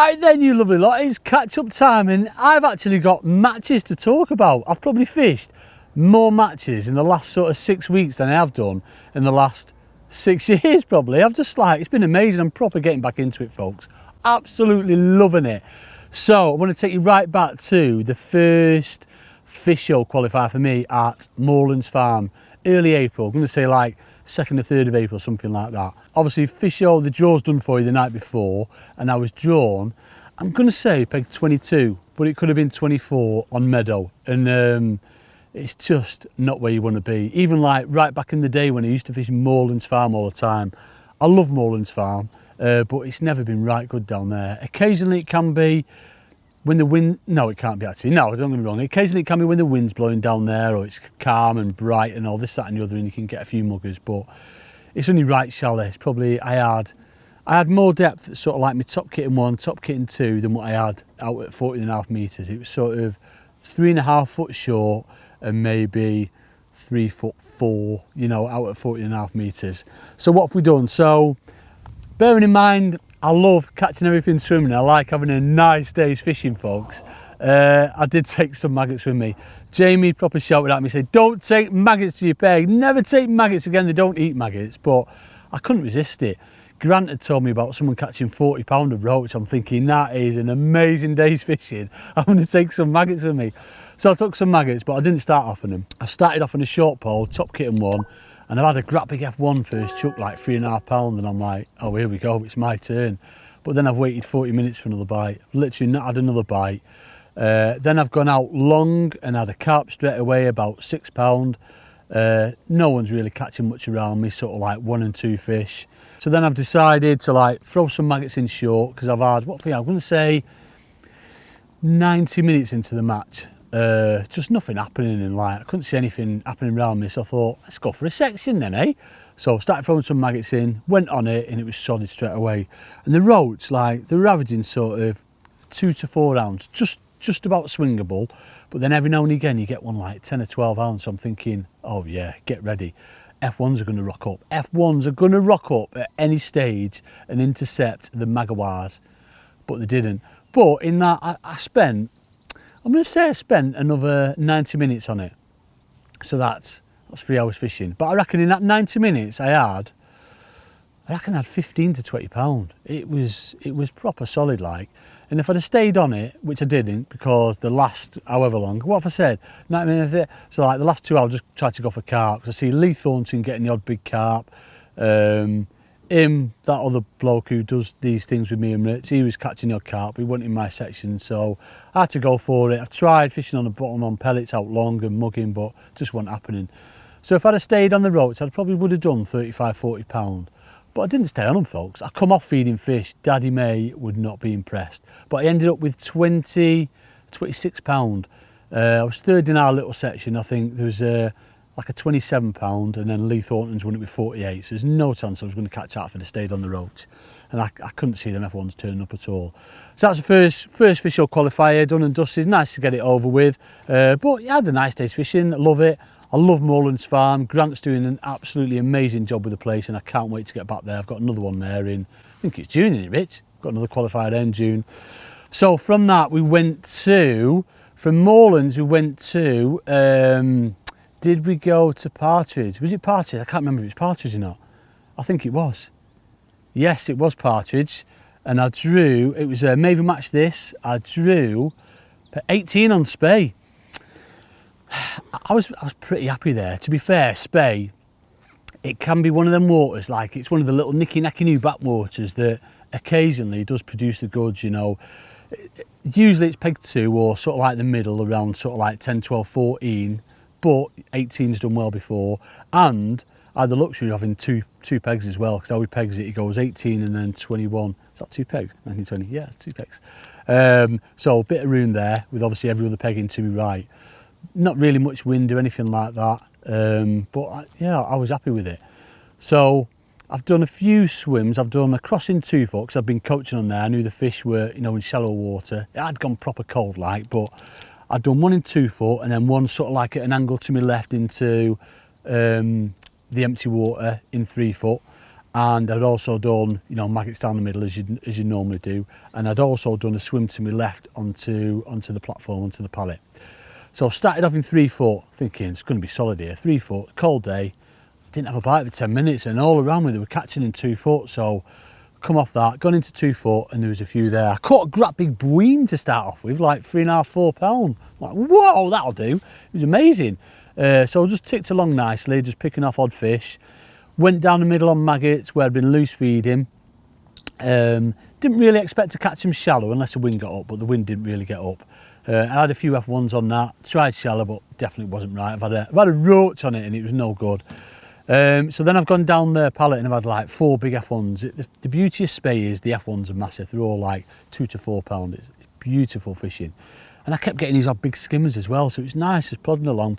Right then, you lovely lot, it's catch-up time, and I've actually got matches to talk about. I've probably fished more matches in the last sort of 6 weeks than I have done in the last 6 years probably. It's been amazing. I'm proper getting back into it, folks. Absolutely loving it. So I want to take you right back to the first fish show qualifier for me at Moorlands Farm, early April. I'm going to say like 2nd or 3rd of April, something like that. Obviously, fish show, the draw's done for you the night before, and I was drawn, I'm going to say peg 22, but it could have been 24 on meadow, and it's just not where you want to be. Even like right back in the day when I used to fish Moorlands Farm all the time. I love Moorlands Farm, but it's never been right good down there. Occasionally it can be when the wind, no it can't be actually, no don't get me wrong, occasionally it can be when the wind's blowing down there, or it's calm and bright and all this, that and the other, and you can get a few muggers, but it's only right shallow. It's probably, I had more depth at sort of like my top kitten 1, top kitten 2 than what I had out at 14.5 metres. It was sort of 3.5 foot short and maybe 3 foot 4, you know, out at 14.5 metres. So what have we done? So bearing in mind, I love catching everything swimming. I like having a nice day's fishing, folks. I did take some maggots with me. Jamie proper shouted at me, said, don't take maggots to your peg. Never take maggots again. They don't eat maggots. But I couldn't resist it. Grant had told me about someone catching 40 pound of roach. I'm thinking, that is an amazing day's fishing. I'm going to take some maggots with me. So I took some maggots, but I didn't start off on them. I started off on a short pole, top kitten 1, and I've had a great big F1 first chuck, like 3.5 pound, and I'm like, oh, here we go, it's my turn. But then I've waited 40 minutes for another bite. I've literally not had another bite. Then I've gone out long and had a carp straight away, about 6 pound. No one's really catching much around me, sort of like 1 and 2 fish. So then I've decided to like throw some maggots in short, because I've had, what for you, I'm going to say 90 minutes into the match. Just nothing happening, and like I couldn't see anything happening around me, so I thought, let's go for a section then, eh? So I started throwing some maggots in, went on it, and it was solid straight away. And the roach, like they're averaging sort of 2 to 4 ounce, just about swingable, but then every now and again you get one like 10 or 12 ounce. So I'm thinking, oh yeah, get ready. F1s are going to rock up. F1s are going to rock up at any stage and intercept the magawars, but they didn't. But in that, I spent, I'm going to say I spent another 90 minutes on it. So that's 3 hours fishing. But I reckon in that 90 minutes I reckon I had 15 to 20 pound. It was proper solid like. And if I'd have stayed on it, which I didn't, because the last however long, what have I said? 90 minutes, so like the last 2 hours, just tried to go for carp. I see Lee Thornton getting the odd big carp. That other bloke who does these things with me and Ritz, he was catching the odd carp. He wasn't in my section, so I had to go for it. I tried fishing on the bottom on pellets out long and mugging, but just wasn't happening. So if I'd have stayed on the roach, I probably would have done 35, 40 pound. But I didn't stay on them, folks. I come off feeding fish. Daddy May would not be impressed. But I ended up with 26 pound. I was 3rd in our little section. I think there was like a 27 pound, and then Lee Thornton's won it with 48. So there's no chance I was going to catch that if I'd have stayed on the roach. And I couldn't see them F1s turning up at all. So that's the first fish show qualifier, done and dusted. Nice to get it over with. But yeah, I had a nice day's fishing. I love it. I love Moorlands Farm. Grant's doing an absolutely amazing job with the place, and I can't wait to get back there. I've got another one there in, I think it's June, isn't it, Rich? Got another qualifier there in June. So from that, we went to, from Moorlands, we went to, did we go to Partridge? Was it Partridge? I can't remember if it was Partridge or not. I think it was. Yes, it was Partridge. And I drew, it was a Maven match this, I drew 18 on Spey. I was pretty happy there. To be fair, Spey, it can be one of them waters, like it's one of the little nicky-nacky new backwaters that occasionally does produce the goods, you know. Usually it's peg 2 or sort of like the middle, around sort of like 10, 12, 14, but 18's done well before. And I had the luxury of having two pegs as well, because how he pegs it, he goes 18 and then 21. Is that 2 pegs? 19, 20, yeah, 2 pegs. So a bit of room there, with obviously every other pegging to me right. Not really much wind or anything like that, but yeah, I was happy with it. So I've done a few swims. I've done a crossing 2 foot, because I've been coaching on there. I knew the fish were, you know, in shallow water. It had gone proper cold like, but I've done one in 2 foot, and then one sort of like at an angle to my left into the empty water in 3 foot. and I'd also done, you know, maggots down the middle as you normally do, and I'd also done a swim to my left onto the platform, onto the pallet. So I started off in 3 foot, thinking it's going to be solid here. 3 foot, cold day, didn't have a bite for 10 minutes, and all around me they were catching in 2 foot. So come off that, gone into 2 foot, and there was a few there. I caught a great big bream to start off with, like 3.5, 4 pound. Like, whoa, that'll do. It was amazing. So I just ticked along nicely, just picking off odd fish. Went down the middle on maggots where I'd been loose feeding. Didn't really expect to catch them shallow unless the wind got up, but the wind didn't really get up. I had a few F1s on that, tried shallow, but definitely wasn't right. I've had a roach on it and it was no good. So then I've gone down the pallet and I've had like 4 big F1s. The beauty of Spey is the F1s are massive. They're all like 2 to 4 pound. It's beautiful fishing. And I kept getting these odd big skimmers as well. So it's nice, just plodding along.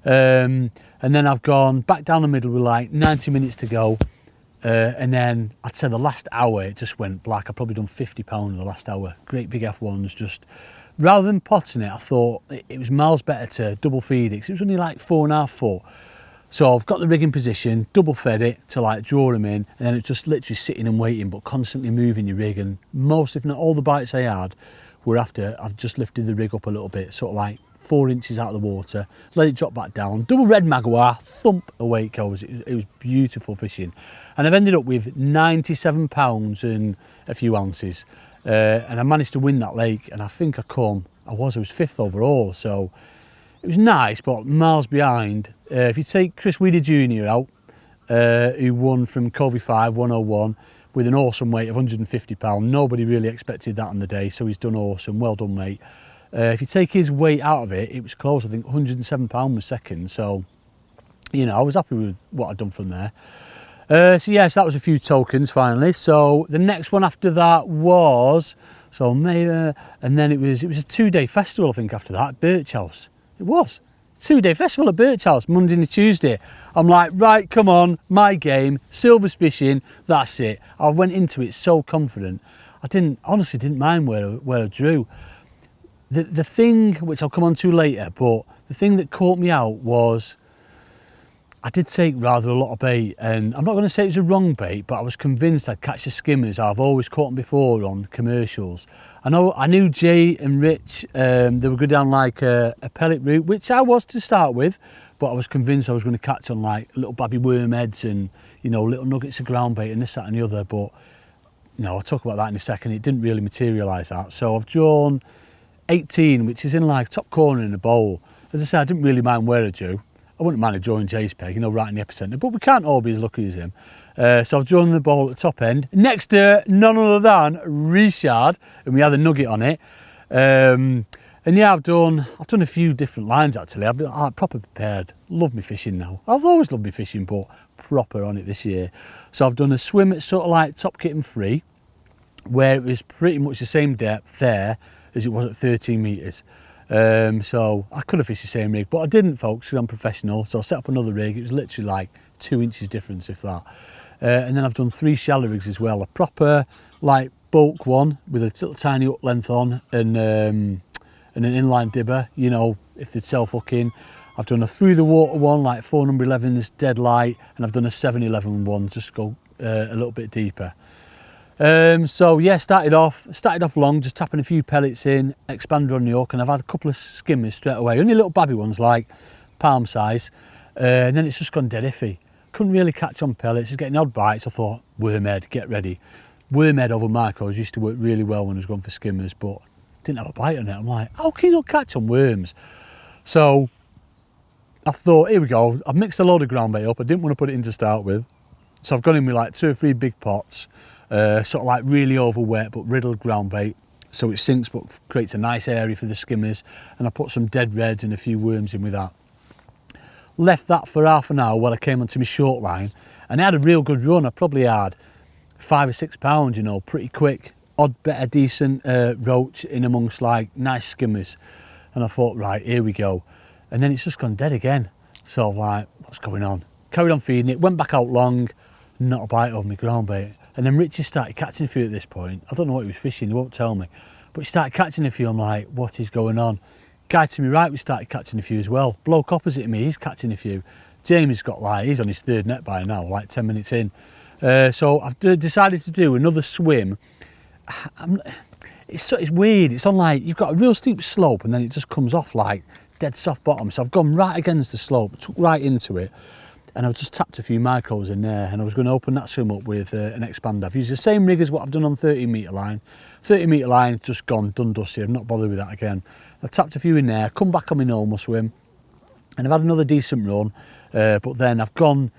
And then I've gone back down the middle with like 90 minutes to go. And then I'd say the last hour, it just went black. I've probably done 50 pound in the last hour. Great big F1s, just rather than potting it, I thought it was miles better to double feed it, because it was only like 4.5 foot. So I've got the rig in position, double fed it to like draw them in, and then it's just literally sitting and waiting, but constantly moving your rig. And most, if not all, the bites I had were after I've just lifted the rig up a little bit, sort of like 4 inches out of the water, let it drop back down, double red magua, thump, away it goes. It was beautiful fishing. And I've ended up with 97 pounds and a few ounces. And I managed to win that lake, and I think I was 5th overall. So it was nice, but miles behind. If you take Chris Weeder Jr. out, who won from Covey 5 101 with an awesome weight of 150 pounds. Nobody really expected that on the day, so he's done awesome. Well done, mate. If you take his weight out of it, it was close. I think 107 pounds was second. So, you know, I was happy with what I'd done from there. So yes, that was a few tokens finally. So the next one after that was, so maybe, and then it was a 2-day festival, I think, after that, at Birch House. It was 2-day festival at Birch House, Monday and Tuesday. I'm like, right, come on, my game, silvers fishing, that's it. I went into it so confident. I honestly didn't mind where I drew. The thing, which I'll come on to later, but the thing that caught me out was I did take rather a lot of bait, and I'm not going to say it was a wrong bait, but I was convinced I'd catch the skimmers. I've always caught them before on commercials. I knew Jay and Rich, they were good down like a pellet route, which I was to start with, but I was convinced I was going to catch on like little babby worm heads and, you know, little nuggets of ground bait and this, that and the other. But, you know, I'll talk about that in a second. It didn't really materialise that. So I've drawn 18, which is in like top corner in the bowl. As I say, I didn't really mind where I drew. I wouldn't mind drawing Jay's peg, you know, right in the epicentre, but we can't all be as lucky as him. So I've drawn the ball at the top end, next to none other than Richard, and we had a nugget on it. And yeah, I've done a few different lines actually. I've been proper prepared. Love me fishing now. I've always loved me fishing, but proper on it this year. So I've done a swim at sort of like top kitten 3, where it was pretty much the same depth there as it was at 13 metres. So I could have fished the same rig, but I didn't, folks, because I'm professional. So I set up another rig. It was literally like 2 inches difference, if that. And then I've done 3 shallow rigs as well. A proper like bulk one with a little tiny hook length on, and an inline dibber, you know, if they'd self-hooking. I've done a through the water one, like 4 number 11s, dead light, and I've done a 711 one, just go a little bit deeper. So yeah, started off long, just tapping a few pellets in, expander on the hook, and I've had a couple of skimmers straight away, only little babby ones like palm size, and then it's just gone dead iffy. Couldn't really catch on pellets, just getting odd bites. I thought, wormhead, get ready. Wormhead over micros used to work really well when I was going for skimmers, but didn't have a bite on it. I'm like, how can you not catch on worms? So I thought, here we go. I've mixed a load of ground bait up. I didn't want to put it in to start with, so I've gone in with like 2 or 3 big pots. Sort of like really over wet but riddled ground bait, so it sinks but creates a nice area for the skimmers, and I put some dead reds and a few worms in with that. Left that for half an hour while I came onto my short line, and I had a real good run. I probably had 5 or 6 pounds, you know, pretty quick, odd better decent roach in amongst like nice skimmers, and I thought, right, here we go. And then it's just gone dead again, so I'm like, what's going on? Carried on feeding it, went back out long, not a bite over my ground bait. And then Richie started catching a few at this point. I don't know what he was fishing, he won't tell me. But he started catching a few. I'm like, what is going on? Guy to me right, we started catching a few as well. Bloke opposite me, he's catching a few. Jamie's got like, he's on his third net by now, like 10 minutes in. So I've decided to do another swim. It's weird. It's on like, you've got a real steep slope and then it just comes off like dead soft bottom. So I've gone right against the slope, took right into it, and I've just tapped a few micros in there, and I was going to open that swim up with an expander. I've used the same rig as what I've done on 30-metre line. 30-metre line, just gone, done dusty. I've not bothered with that again. I've tapped a few in there, come back on my normal swim, and I've had another decent run, but then I've gone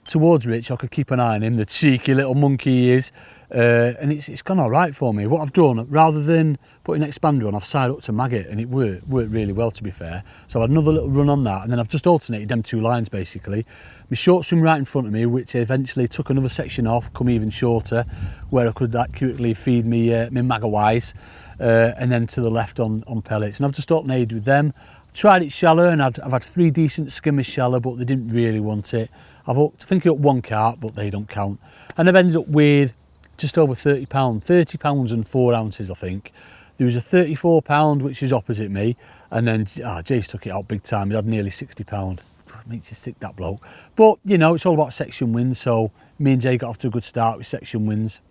towards Rich. I could keep an eye on him, the cheeky little monkey he is, and it's gone all right for me. What I've done, rather than putting an expander on, I've side up to maggot, and it worked really well, to be fair. So I had another little run on that, and then I've just alternated them two lines basically. My short swim right in front of me, which eventually took another section off, come even shorter, where I could accurately feed me my magawise, and then to the left on pellets. And I've just alternated with them. Tried it shallow, and I've had 3 decent skimmers shallow, but they didn't really want it. I've hooked, I think, up 1 carp, but they don't count. And I've ended up with just over 30 pounds and 4 ounces, I think. There was a 34 pound, which is opposite me, and then Jay's took it out big time. He had nearly 60 pound. Makes you sick, that bloke. But you know, it's all about section wins. So me and Jay got off to a good start with section wins.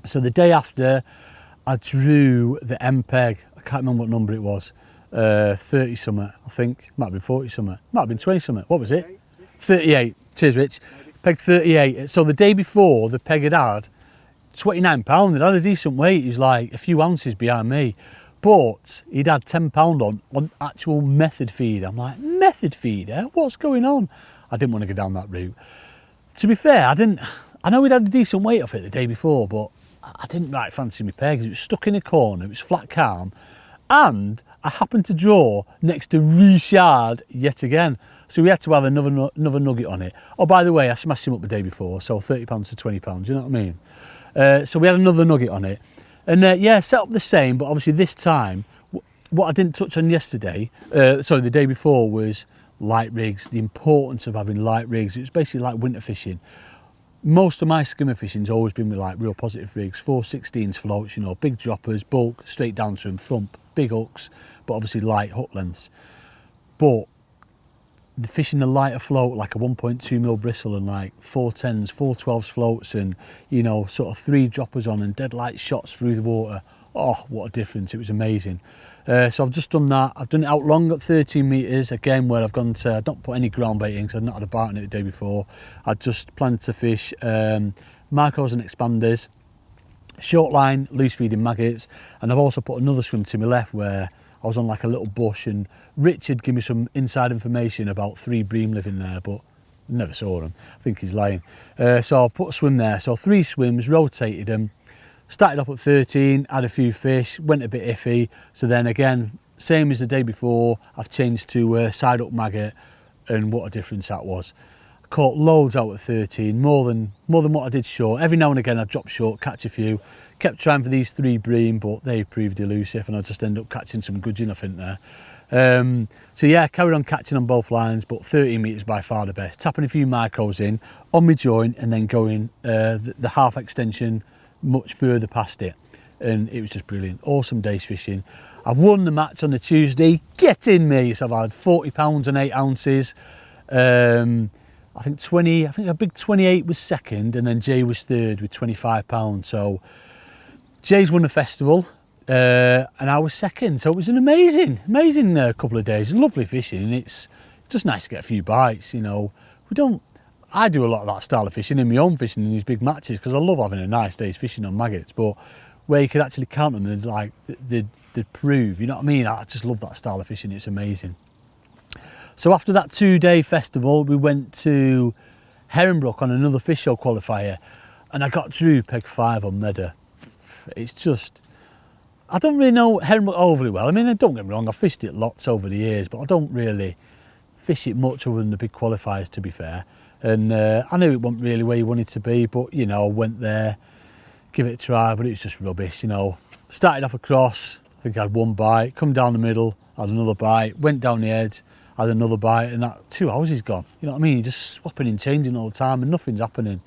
So the day after, I drew the MPEG. I can't remember what number it was. 30 something, I think. Might have been 40 something. Might have been 20 something. What was it? 38. Cheers, Rich. Peg 38. So the day before, the peg had 29 pound. It had a decent weight. He was like a few ounces behind me, but he'd had 10 pound on actual method feed. I'm like, method feeder? What's going on? I didn't want to go down that route. To be fair, I know he'd had a decent weight off it the day before, but I didn't right fancy my pegs. It was stuck in a corner. It was flat calm, and I happened to draw next to Richard yet again. So we had to have another nugget on it. Oh, by the way, I smashed him up the day before, so 30 pounds to 20 pounds, you know what I mean? So we had another nugget on it. And yeah, set up the same, but obviously this time, what I didn't touch on yesterday, the day before, was light rigs, the importance of having light rigs. It was basically like winter fishing. Most of my skimmer fishing's always been with like real positive rigs, 416s floats, you know, big droppers, bulk, straight down to them, thump, big hooks, but obviously light hook lengths. But the fishing the lighter float, like a 1.2mm bristle and like 410s, 412s floats, and you know, sort of 3 droppers on and dead light shots through the water. Oh, what a difference. It was amazing. So I've just done that. I've done it out long at 13 metres, again, where I've gone to, I don't put any ground bait in because I've not had a bite on it the day before. I just planned to fish micros and expanders, short line, loose feeding maggots, and I've also put another swim to my left where I was on like a little bush, and Richard gave me some inside information about 3 bream living there, but I never saw them. I think he's lying. So I put a swim there. So 3 swims, rotated them, started off at 13, had a few fish, went a bit iffy. So then again, same as the day before, I've changed to side up maggot, and what a difference that was. I caught loads out at 13, more than what I did short. Every now and again I'd drop short, catch a few. Kept trying for these 3 bream, but they proved elusive, and I just ended up catching some gudgeon, I think, there. So yeah, carried on catching on both lines, but 30 metres by far the best. Tapping a few micros in on my joint, and then going the half extension much further past it, and it was just brilliant. Awesome day's fishing. I've won the match on the Tuesday. Get in me. So I've had 40 pounds and 8 ounces. I think a big 28 was second, and then Jay was third with 25 pounds. So Jay's won the festival, and I was second. So it was an amazing couple of days. Lovely fishing. It's just nice to get a few bites, you know. I do a lot of that style of fishing in my own fishing in these big matches, because I love having a nice day's fishing on maggots, but where you could actually count them and like they prove, you know what I mean? I just love that style of fishing. It's amazing. So after that 2-day festival, we went to Herringbrook on another fish show qualifier, and I got through peg 5 on Medder. It's just, I don't really know Herringbrook overly well. I mean, don't get me wrong, I've fished it lots over the years, but I don't really fish it much other than the big qualifiers, to be fair. And I knew it wasn't really where you wanted to be, but you know, I went there, give it a try, but it was just rubbish, you know. Started off across, I think I had 1 bite, come down the middle, had another bite, went down the edge, had another bite, and that 2 hours is gone. You know what I mean? You're just swapping and changing all the time and nothing's happening.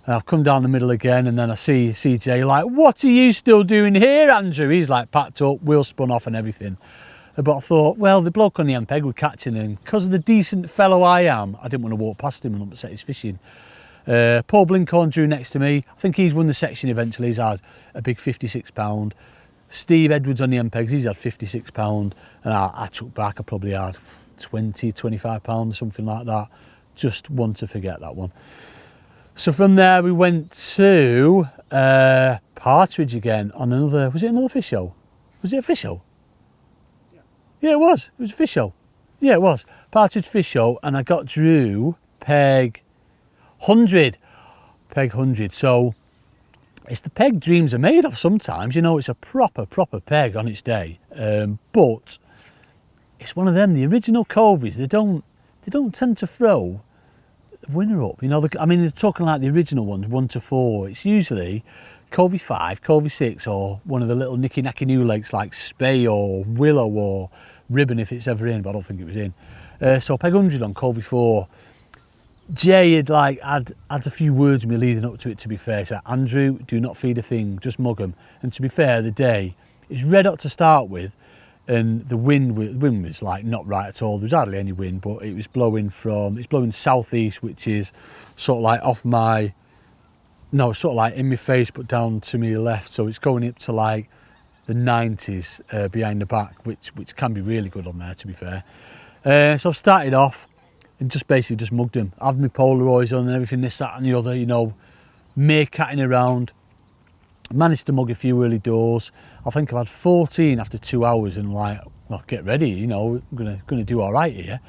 And I've come down the middle again, and then I see Jay like, "What are you still doing here, Andrew?" He's like packed up, wheel spun off and everything. But I thought, well, the bloke on the MPEG was catching, and because of the decent fellow I am, I didn't want to walk past him and upset his fishing. Paul Blinkhorn drew next to me. I think he's won the section eventually. He's had a big £56. Steve Edwards on the MPEGs, he's had £56. And I took back, I probably had £20, £25, something like that. Just one to forget, that one. So from there we went to Partridge again on another, was it another fish show? Was it a fish show? Yeah, it was a fish show. Yeah, it was. Partridge Fish Show, and I got drew peg 100. Peg 100. So it's the peg dreams are made of sometimes, you know, it's a proper peg on its day. But it's one of them, the original covies, they don't tend to throw the winner up, you know. I mean, they're talking like the original ones, 1 to 4. It's usually covey 5, covey 6, or one of the little nicky nacky new lakes like Spey or Willow or Ribbon if it's ever in, but I don't think it was in. So peg 100 on covey 4. Jay had had a few words with me leading up to it, to be fair. He said, Andrew, do not feed a thing, just mug them. And to be fair, the day, it's red hot to start with, and the wind was like not right at all. There was hardly any wind, but it was blowing it's blowing southeast, which is sort of like sort of like in my face, but down to my left. So it's going up to like the 90s behind the back, which can be really good on there, to be fair. So I've started off and basically just mugged him. I've my Polaroids on and everything, this, that and the other, you know, catting around. Managed to mug a few early doors. I think I've had 14 after 2 hours, and like, well, get ready, you know, I'm gonna do all right here.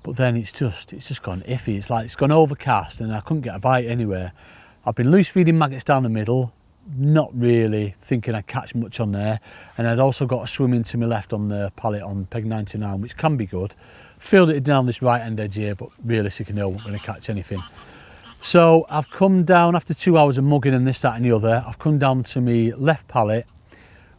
But then it's just gone iffy. It's like it's gone overcast and I couldn't get a bite anywhere. I've been loose feeding maggots down the middle, not really thinking I'd catch much on there. And I'd also got a swim into my left on the pallet on peg 99, which can be good. Filled it down this right hand edge here, but realistically, no, I'm not going to catch anything. So I've come down after 2 hours of mugging and this, that and the other. I've come down to my left pallet,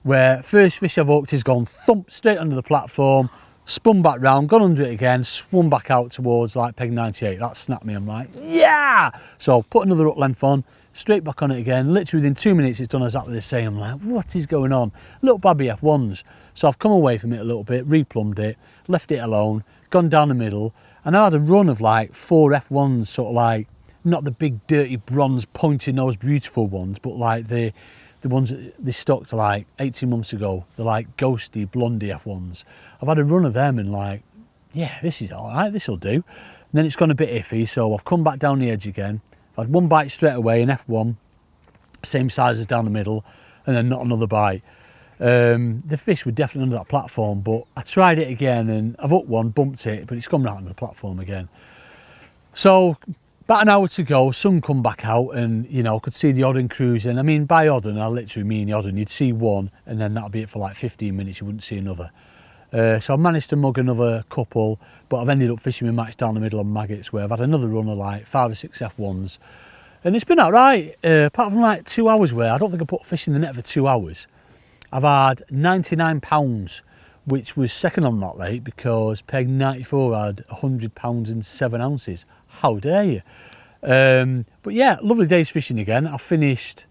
where first fish I've hooked has gone thump straight under the platform, spun back round, gone under it again, swum back out towards like peg 98. That snapped me. I'm like, yeah! So put another hook length on, straight back on it again. Literally within 2 minutes, it's done exactly the same. I'm like, what is going on? Little babby F1s. So I've come away from it a little bit, replumbed it, left it alone, gone down the middle, and I had a run of like 4 F1s, sort of like, not the big dirty bronze pointy nose beautiful ones, but like the ones that they stocked like 18 months ago. They're like ghosty blondie F1s. I've had a run of them and like, yeah, this is all right, this will do. And then it's gone a bit iffy, so I've come back down the edge again. I've had one bite straight away, an F1, same size as down the middle, and then not another bite. The fish were definitely under that platform, but I tried it again and I've hooked one, bumped it, but it's gone right under the platform again. So about an hour to go, sun come back out, and you know, could see the odd one cruising. I mean, by odd one, I literally mean the odd one. You'd see one and then that'll be it for like 15 minutes, you wouldn't see another. So I managed to mug another couple, but I've ended up fishing my match down the middle on maggots, where I've had another run of like 5 or 6 F1s, and it's been all right, apart from like 2 hours where I don't think I put fish in the net for 2 hours. I've had 99 pounds, which was second on that lake, because peg 94 had 100 pounds and 7 ounces. How dare you? But yeah, lovely day's fishing again. I finished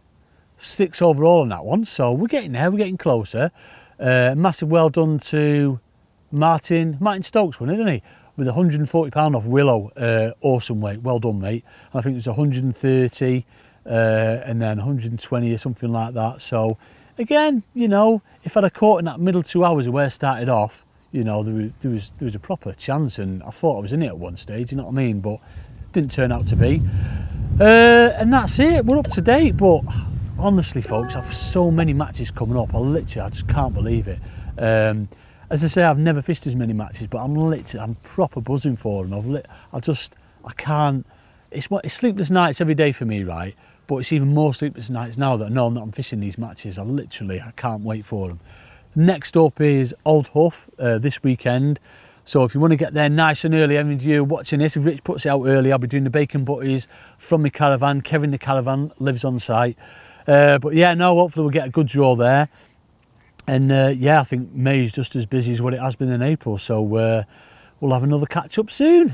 6 overall on that one, so we're getting there, we're getting closer. Massive well done to Martin Stokes, wasn't it, didn't he? With 140 pound off Willow, awesome weight, well done, mate. And I think it was 130 and then 120 or something like that. So again, you know, if I'd have caught in that middle 2 hours of where I started off, you know, there was a proper chance, and I thought I was in it at one stage, you know what I mean, but didn't turn out to be. And that's it, we're up to date. But honestly, folks, I've so many matches coming up, I just can't believe it. As I say, I've never fished as many matches, but I'm proper buzzing for them. I can't, it's sleepless nights every day for me, right? But it's even more sleepless nights now that I know I'm fishing these matches. I can't wait for them. Next up is Old Huff this weekend. So if you want to get there nice and early, any of you watching this, if Rich puts it out early, I'll be doing the bacon butties from my caravan. Kevin the caravan lives on site. But yeah, no, hopefully we'll get a good draw there. And yeah, I think May is just as busy as what it has been in April. So we'll have another catch up soon.